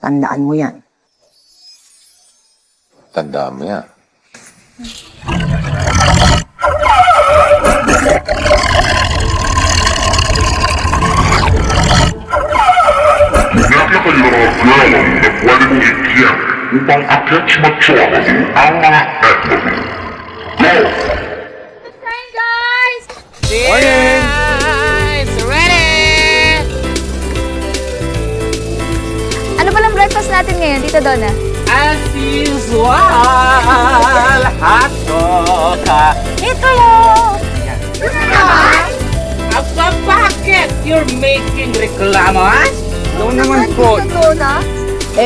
Tandaan mo yan. Tandaan mo yan. Napakalaga girl na pwede mong ikiyak upang akit matsura ang mga etno. Go! Time, guys! Morning! Guys! Ready! Ano palang breakfast natin ngayon, Tita Donna? As usual, hotdog. Ito lang! Bakit you're making reklamo, ha? Doon naman po. Tita Donna?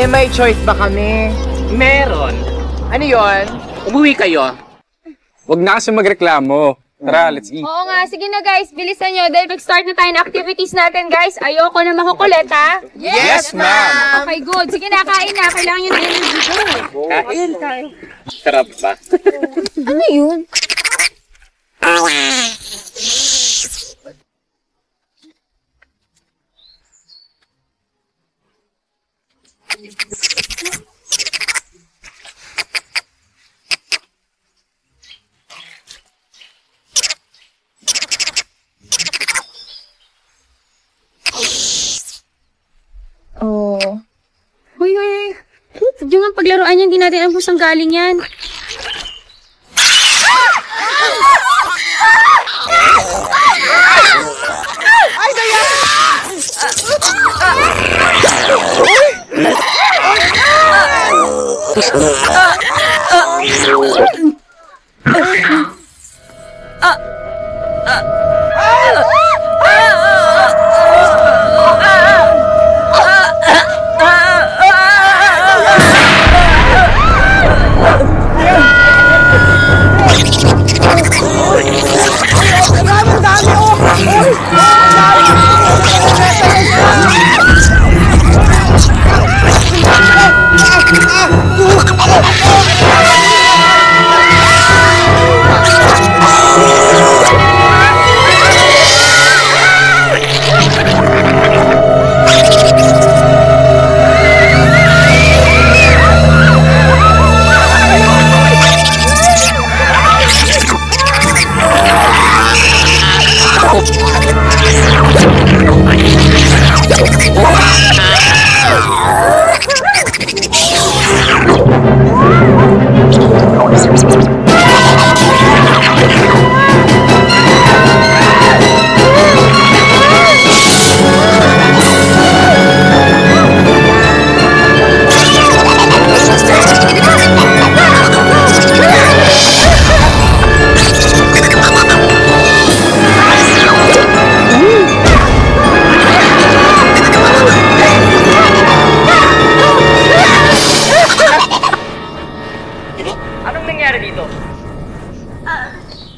May choice ba kami? Meron. Ano yon? Umuwi kayo. Huwag na kasi magreklamo. Tara, let's eat. Oo nga, sige na guys, bilisan nyo dahil mag-start na tayo ng activities natin guys. Ayoko na makukulit ha? Yes, ma'am! Okay, good. Sige na, kain na. Kailangan yung energy ko. Kain. Sarap ba? Ano yun? Oh. Hoy, hoy. Sadyang ang paglaruan yan, hindi natin alam kung saan galing yan. Ay, Daya! Anong nangyari dito?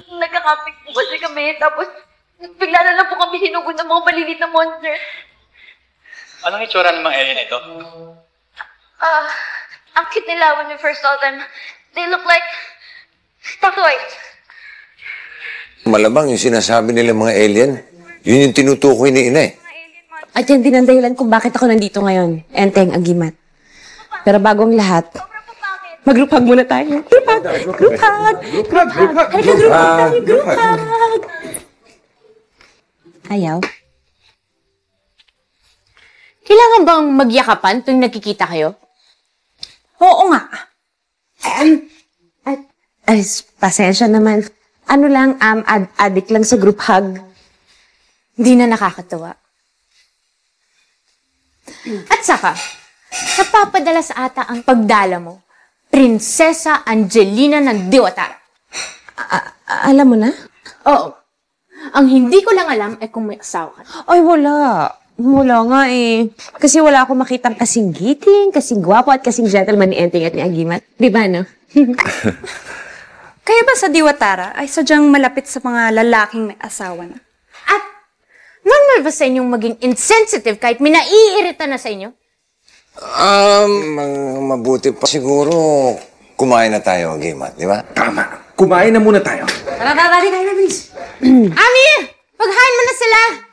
Nagkakapit po kasi kami, tapos bigla na lang po kami hinugod ng mga malilit na monster. Anong itsura ng mga alien na ito? Ang cute nila when we first saw them. They look like toys. Malamang yung sinasabi nila mga alien, yun yung tinutukoy ni Ina eh. At yan din ang dahilan kung bakit ako nandito ngayon. Enteng Agimat. Pero bagong lahat, mag-group hug muna tayo. Group hug! Group hug! Group hug! Halika, group hug tayo! Group hug! Ayaw? Kailangan bang magyakapan tuwing nagkikita kayo? Oo nga. Ay, pasensya naman. Ano lang, addict lang sa group hug. Hindi na nakakatuwa. At saka, napapadala sa ata ang pagdala mo, Prinsesa Angelina ng Diwatara. Alam mo na? Oo. Ang hindi ko lang alam ay kung may asawa ka. Ay, wala. Wala nga eh. Kasi wala akong makitang kasing giting, kasing gwapo at kasing gentleman ni Enteng at ni Agimat. Di ba, no? Kaya ba sa Diwatara ay sadyang malapit sa mga lalaking may asawa na? At normal ba sa inyong maging insensitive kahit may naiirita na sa inyo? Mabuti pa siguro kumain na tayo, Agimat, di ba? Tama. Kumain na muna tayo. Tara, tayo na, bilis. Ami! Paghain mo na sila!